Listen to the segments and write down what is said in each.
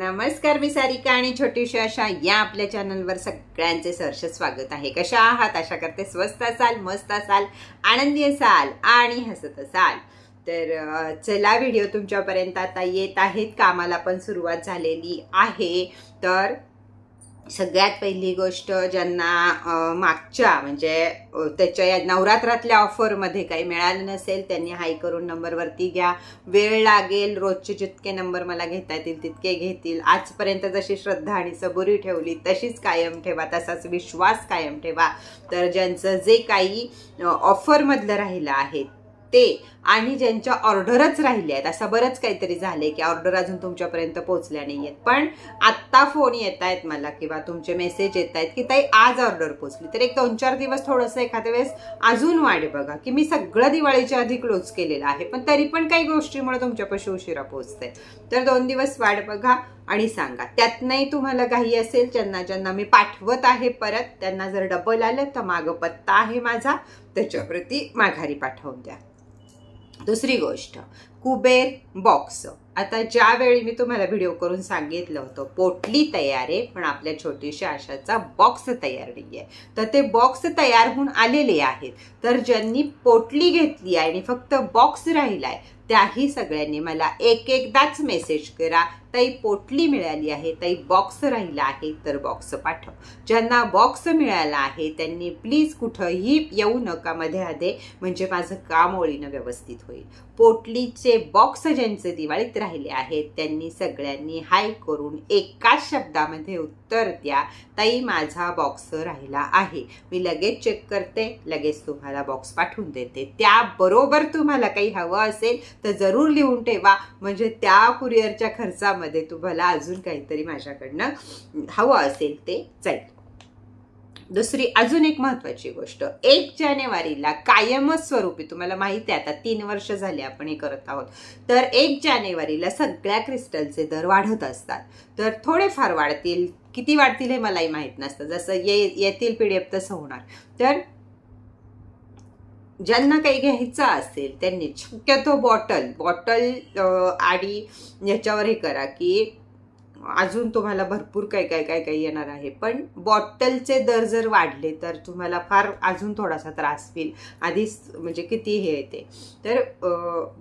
नमस्कार, मी सारिका आणि छोटीशी आशा या आपल्या चॅनलवर सगळ्यांचे सहर्ष स्वागत आहे। कशा आहात? आशा करते स्वस्त असाल, मस्त असाल, आनंदी असाल आणि हसत असाल। तर चला, व्हिडिओ तुमच्यापर्यंत आता येत आहेत, कामाला पण सुरुवात झालेली आहे। तर सगळ्यात पहिली गोष्ट, ज्यांना मागच्या म्हणजे त्याच्या नवरात्रातल्या ऑफरमध्ये काही मिळालं नसेल त्यांनी हाय करून नंबरवरती घ्या। वेळ लागेल, रोजचे जितके नंबर मला घेता येतील तितके घेतील। आजपर्यंत जशी श्रद्धा आणि सबुरी ठेवली तशीच कायम ठेवा, तसाच विश्वास कायम ठेवा। तर ज्यांचं जे काही ऑफरमधलं राहिलं आहे ते आणि ज्यांच्या ऑर्डरच राहिले आहेत, असं बरंच काहीतरी झाले की ऑर्डर अजून तुमच्यापर्यंत पोहोचल्या नाहीयेत, पण आत्ता फोन येत आहेत मला किंवा तुमचे मेसेज येत आहेत की ताई आज ऑर्डर पोहोचली। तर एक 2-4 दिवस थोडंसं एखाद्या वेळेस अजून वाट बघा की मी सगळं दिवाळीच्या आधी क्लोज केलेलं आहे, पण तरी पण काही गोष्टीमुळे तुमच्यापाशी उशिरा पोहोचते। तर 2 दिवस वाट बघा आणि सांगा। त्यात नाही तुम्हाला काही असेल, ज्यांना मी पाठवत आहे परत, त्यांना जर डबल आलं तर मागं पत्ता आहे माझा, त्याच्याप्रती माघारी पाठवून द्या। दुसरी गोष्ट, कुबेर बॉक्स। आता ज्यावेळी मी तुम्हाला व्हिडिओ करून सांगितलं होतं पोटली तयार आहे पण आपल्या छोटीशी आशाचा बॉक्स तयार नाहीये, तर ते बॉक्स तयार होऊन आलेले आहेत। तर ज्यांनी पोटली घेतली आहे आणि फक्त बॉक्स राहिलाय त्याही सगळ्यांनी मला एकदाच मेसेज करा, ताई पोटली मिळाली आहे, ताई बॉक्स राहिला आहे तर बॉक्स पाठव। ज्यांना बॉक्स मिळाला आहे त्यांनी प्लीज कुठंही येऊ नका मध्ये आधे, म्हणजे माझं काम ओळीनं व्यवस्थित होईल। पोटलीचे बॉक्स ज्यांचे दिवाळीत राहिले आहेत त्यांनी सगळ्यांनी हाय करून एकाच शब्दामध्ये उत्तर द्या, ताई माझा बॉक्स राहिला आहे। मी लगेच चेक करते, लगेच तुम्हाला बॉक्स पाठवून देते। त्याबरोबर तुम्हाला काही हवं असेल तर जरूर लिहून ठेवा, म्हणजे त्या कुरिअरच्या खर्चामध्ये तुम्हाला अजून काहीतरी माझ्याकडनं हवं असेल ते जाईल। दुसरी अजून एक महत्वाची गोष्ट, 1 जानेवारीला कायमच स्वरूपी, तुम्हाला माहिती आहे आता 3 वर्ष झाले आपण हे करत आहोत, तर 1 जानेवारीला सगळ्या क्रिस्टलचे दर वाढत असतात। तर थोडेफार वाढतील, किती वाढतील हे मलाही माहित नसतं, जसं येतील PDF तसं होणार। तर ज्यांना काही घ्यायचं असेल त्यांनी शक्यतो बॉटल आणि याच्यावर हे करा की अजून तुम्हाला भरपूर काही येणार आहे, पण बॉटलचे दर जर वाढले तर तुम्हाला फार अजून थोडासा त्रास होईल। आधीच म्हणजे किती हे येते, तर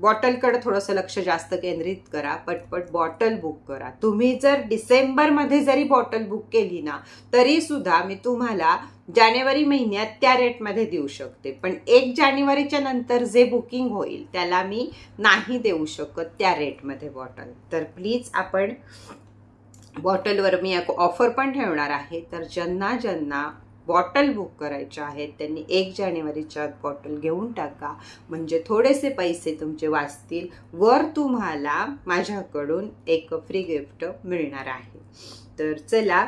बॉटलकडे थोडंसं लक्ष जास्त केंद्रित करा, पटपट बॉटल बुक करा। तुम्ही जर डिसेंबरमध्ये जरी बॉटल बुक केली ना तरी सुद्धा मी तुम्हाला जानेवारी महिन्यात त्या रेटमध्ये देऊ शकते, पण 1 जानेवारीच्या नंतर जे बुकिंग होईल त्याला मी नाही देऊ शकत त्या रेटमध्ये बॉटल। तर प्लीज आपण बॉटलवर मी एक ऑफर पण ठेवणार आहे, तर ज्यांना बॉटल बुक करायच्या आहेत त्यांनी 1 जानेवारीच्या बॉटल घेऊन टाका, म्हणजे थोडेसे पैसे तुमचे वाचतील, वर तुम्हाला माझ्याकडून एक फ्री गिफ्ट मिळणार आहे। तर चला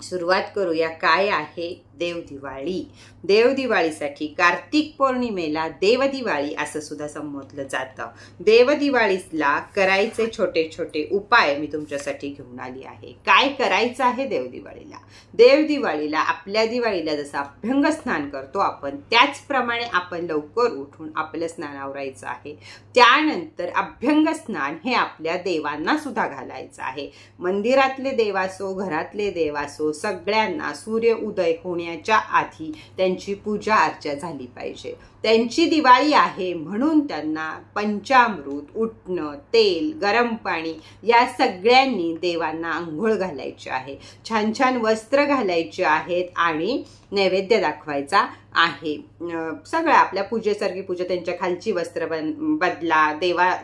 सुरुवात करूया। काय आहे? देवदिवाळी। देवदिवाळीसाठी कार्तिक पौर्णिमेला देवदिवाळी असं सुद्धा संबोधलं जातं। देवदिवाळीला करायचे छोटे छोटे उपाय मी तुमच्यासाठी घेऊन आली आहे। काय करायचं आहे देवदिवाळीला? देवदिवाळीला आपल्या दिवाळीला जसं अभ्यंग स्नान करतो आपण, त्याचप्रमाणे आपण लवकर उठून आपलं स्नान आवरायचं आहे। त्यानंतर अभ्यंग स्नान हे आपल्या देवांना सुद्धा घालायचं आहे। मंदिरातले देवासो, घरातले देवासो, सगळ्यांना सूर्य उदय होण्याच्या आधी त्यांची पूजा अर्चा झाली पाहिजे। त्यांची दिवाळी आहे म्हणून त्यांना पंचामृत, उटणं, तेल, गरम पाणी या सगळ्यांनी देवांना आंघोळ घालायची आहे, छान छान वस्त्र घालायचे आहेत आणि नैवेद्य दाखवायचा आहे। सगळं आपल्या पूजेसारखी पूजा, त्यांच्या खालची वस्त्र बदला,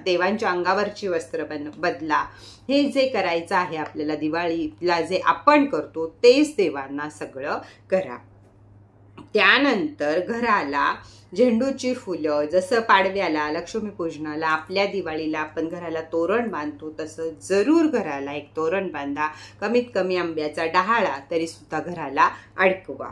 देवांच्या अंगावरची वस्त्र बदला, हे जे करायचं आहे आपल्याला दिवाळीला जे आपण करतो तेच देवांना सगळं करा। त्यानंतर घराला झेंडूची फुलं, जसं पाडव्याला, लक्ष्मीपूजनाला, आपल्या दिवाळीला आपण घराला तोरण बांधतो तसं जरूर घराला एक तोरण बांधा। कमीत कमी आंब्याचा डहाळा तरी सुद्धा घराला अडकवा।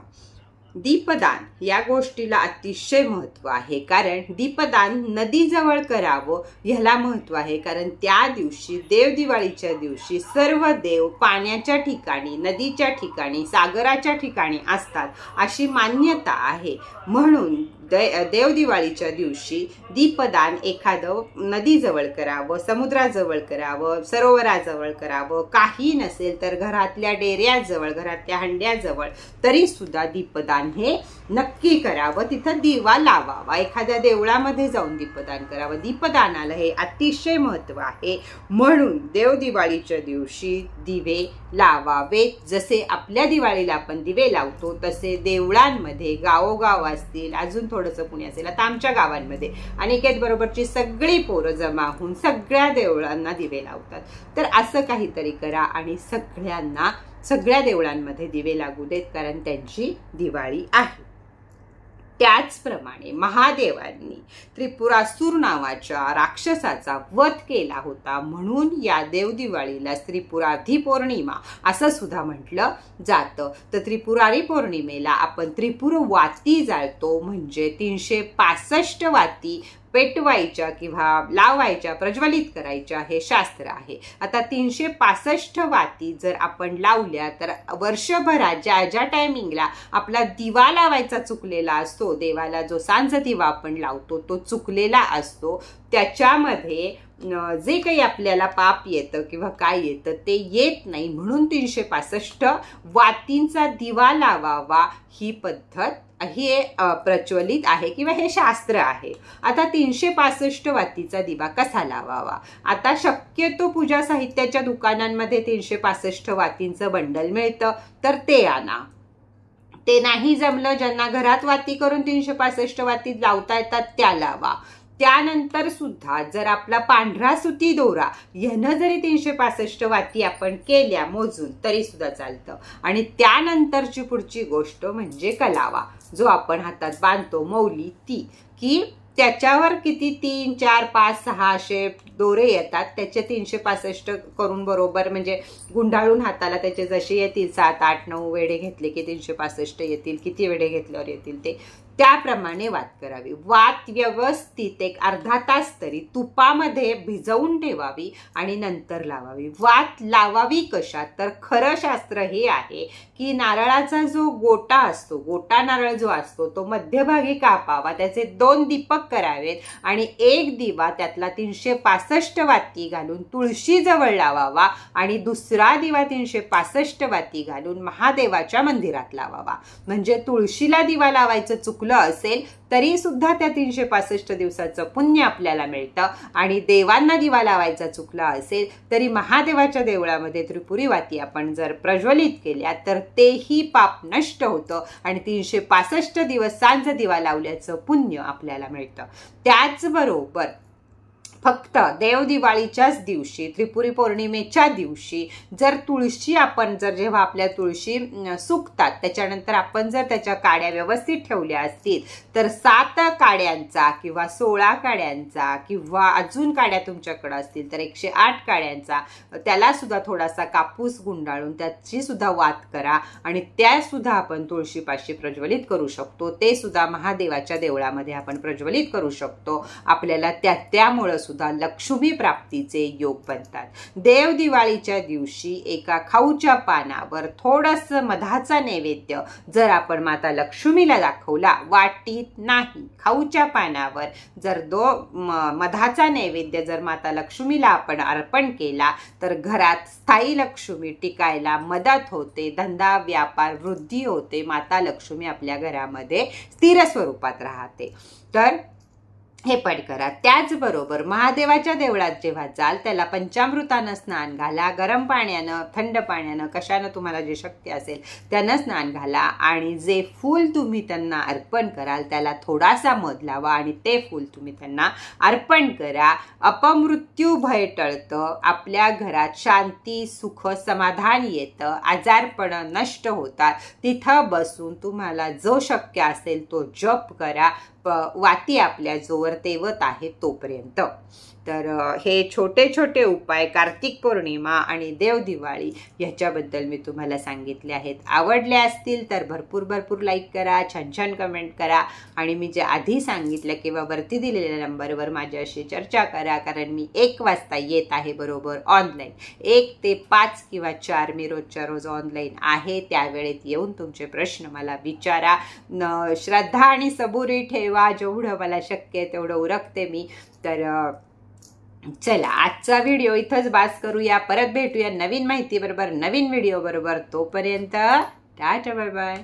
दीपदान या गोष्टीला अतिशय महत्त्व आहे, कारण दीपदान नदीजवळ करावं ह्याला महत्त्व आहे, कारण त्या दिवशी देवदिवाळीच्या दिवशी सर्व देव पाण्याच्या ठिकाणी, नदीच्या ठिकाणी, सागराच्या ठिकाणी असतात अशी मान्यता आहे। म्हणून देवदिवाळीच्या दिवशी दीपदान एखादं नदीजवळ करावं, समुद्राजवळ करावं, सरोवराजवळ करावं, काही नसेल तर घरातल्या डेऱ्याजवळ, घरातल्या हंड्याजवळ तरी सुद्धा दीपदान हे नक्की करावं. तिथं दिवा लावावा, एखाद्या देवळामध्ये जाऊन दीपदान करावं. दीपदानाला हे अतिशय महत्त्व आहे. म्हणून देवदिवाळीच्या दिवशी दिवे लावावेत. जसे आपल्या दिवाळीला आपण दिवे लावतो तसे देवळांमध्ये, गावोगाव असतील, अजून थोडंसं पुणे असेल, आता आमच्या गावांमध्ये अनिकेत बरोबरची सगळी पोरं जमा होऊन सगळ्या देवळांना दिवे लावतात. तर असं काहीतरी करा आणि सगळ्यांना, सगळ्या देवळांमध्ये दिवे लागू देत, कारण त्यांची दिवाळी आहे. त्याचप्रमाणे महादेवांनी त्रिपुरासूर नावाच्या राक्षसाचा वध केला होता, म्हणून या देवदिवाळीला त्रिपुरारी पौर्णिमा असं सुद्धा म्हटलं जातं. तर त्रिपुरारी पौर्णिमेला आपण त्रिपुर वाती जाळतो, म्हणजे 365 वाती पेटवायच्या किंवा लावायच्या, प्रज्वलित करायच्या, हे शास्त्र आहे. आता 365 वाती जर आपण लावल्या तर वर्षभरात ज्या ज्या टायमिंगला आपला दिवा लावायचा चुकलेला असतो, देवाला जो सांज दिवा आपण लावतो तो चुकलेला असतो, त्याच्यामध्ये जे काही आपल्याला पाप येतं किंवा काय येतं ते येत नाही. म्हणून 365 वातींचा दिवा लावावा ही पद्धत हे प्रचलित आहे किंवा हे शास्त्र आहे. आता 365 वातीचा दिवा कसा लावावा? आता शक्यतो पूजा साहित्याच्या दुकानांमध्ये 365 वातींचं बंडल मिळतं, तर ते आणा. ते नाही जमलं, ज्यांना घरात वाती करून 365 वाती लावता येतात त्या लावा. त्यानंतर सुद्धा जर आपला पांढरा सुती दोरा यानं जरी 365 वाती आपण केल्या मोजून तरी सुद्धा चालतं. आणि त्यानंतरची पुढची गोष्ट म्हणजे कलावा, जो आपण हातात बांधतो, मौली, ती की त्याच्यावर किती 3, 4, 5, 6 असे दोरे येतात, त्याचे 365 करून बरोबर म्हणजे गुंडाळून हाताला त्याचे जसे येतील 7, 8, 9 वेढे घेतले की 365 येतील. किती वेढे घेतल्यावर येतील ते त्याप्रमाणे वात करावी. वात व्यवस्थित एक अर्धा तास तरी तुपामध्ये भिजवून ठेवावी आणि नंतर लावावी. वात लावावी कशा? तर खरं शास्त्र हे आहे की नारळाचा जो गोटा असतो, गोटा नारळ जो असतो तो मध्यभागी कापावा, त्याचे 2 दीपक करावेत आणि एक दिवा त्यातला 365 वाती घालून तुळशी जवळ लावावा आणि दुसरा दिवा 365 वाती घालून महादेवाच्या मंदिरात लावावा. म्हणजे तुळशीला दिवा लावायचं चुकलं असेल तरी सुद्धा त्या 365 दिवसाचं पुण्य आपल्याला मिळतं. आणि देवांना दिवा लावायचा चुकला असेल तरी महादेवाच्या देवळामध्ये त्रिपुरी वाती आपण जर प्रज्वलित केल्या तर तेही पाप नष्ट होतं आणि 365 दिवस सांज दिवा लावल्याचं पुण्य आपल्याला मिळतं. त्याचबरोबर फक्त देवदिवाळीच्याच दिवशी, त्रिपुरी पौर्णिमेच्या दिवशी जर तुळशी आपण जेव्हा आपल्या तुळशी सुकतात त्याच्यानंतर आपण जर त्याच्या काड्या व्यवस्थित ठेवल्या असतील तर 7 काड्यांचा किंवा 16 काड्यांचा किंवा अजून काड्या तुमच्याकडे असतील तर 108 काड्यांचा त्याला सुद्धा थोडासा कापूस गुंडाळून त्याची सुद्धा वात करा आणि त्या सुद्धा आपण तुळशीपाशी प्रज्वलित करू शकतो. ते सुद्धा महादेवाच्या देवळामध्ये आपण प्रज्वलित करू शकतो. आपल्याला त्यामुळे सुद्धा लक्ष्मी प्राप्तीचे योग बनतात. देव दिवाळीच्या दिवशी एका खाऊच्या पानावर थोडंसं मधाचा नैवेद्य जर आपण माता लक्ष्मीला दाखवला, वाटीत नाही, खाऊच्या पानावर जर मधाचा नैवेद्य जर माता लक्ष्मीला आपण अर्पण केला तर घरात स्थायी लक्ष्मी टिकायला मदत होते, धंदा व्यापार वृद्धी होते, माता लक्ष्मी आपल्या घरामध्ये स्थिर स्वरूपात राहते. तर हे पण करा. त्याचबरोबर महादेवाच्या देवळात जेव्हा जाल त्याला पंचामृतानं स्नान घाला, गरम पाण्यानं, थंड पाण्यानं, कशानं तुम्हाला जे शक्य असेल त्यानं स्नान घाला आणि जे फूल तुम्ही त्यांना अर्पण कराल त्याला थोडासा मध लावा आणि ते फूल तुम्ही त्यांना अर्पण करा. अपमृत्यू भय टळतं, आपल्या घरात शांती, सुख, समाधान येतं, आजारपण नष्ट होतात. तिथं बसून तुम्हाला जो शक्य असेल तो जप करा, वाती आपल्या जोवर तेवत आहे तोपर्यंत. तर हे छोटे छोटे उपाय कार्तिक पौर्णिमा आणि देव दिवाळी ह्याच्याबद्दल मी तुम्हाला सांगितले आहेत. आवडले असतील तर भरपूर भरपूर लाईक करा, छान छान कमेंट करा आणि मी जे आधी सांगितलं किंवा वरती दिलेल्या नंबरवर माझ्याशी चर्चा करा, कारण मी 1 वाजता येत आहे बरोबर ऑनलाईन. 1 ते 5 किंवा 4 मी रोजच्या रोज ऑनलाईन आहे. त्यावेळेत येऊन तुमचे प्रश्न मला विचारा. श्रद्धा आणि सबुरी ठेवा, जेवढं मला शक्य आहे तेवढं उरकते मी. तर चला, आजचा व्हिडिओ इथंच बास करूया. परत भेटूया नवीन माहिती बरोबर, नवीन व्हिडिओ बरोबर. तोपर्यंत टाटा, बाय बाय.